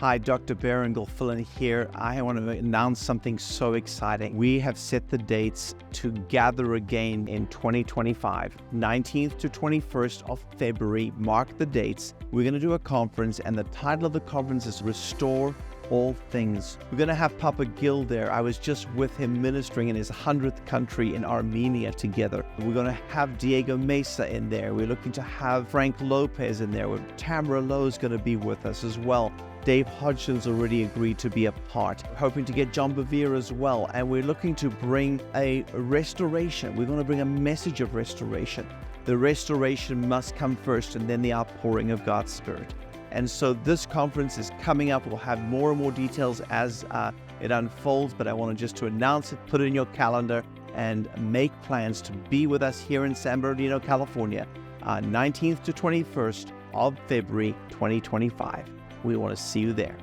Hi, Dr. Berenguel filling here. I want to announce something so exciting. We have set the dates to gather again in 2025, 19th to 21st of February. Mark the dates. We're going to do a conference, and the title of the conference is Restore All Things. We're going to have Papa Gil there. I was just with him ministering in his 100th country in Armenia together. We're going to have Diego Mesa in there. We're looking to have Frank Lopez in there. Tamara Lowe is going to be with us as well. Dave Hodgson's already agreed to be a part. We're hoping to get John Bevere as well. And we're looking to bring a restoration. We're going to bring a message of restoration. The restoration must come first, and then the outpouring of God's Spirit. And so this conference is coming up. We'll have more and more details as it unfolds, but I wanted just to announce it, put it in your calendar, and make plans to be with us here in San Bernardino, California, 19th to 21st of February 2025. We want to see you there.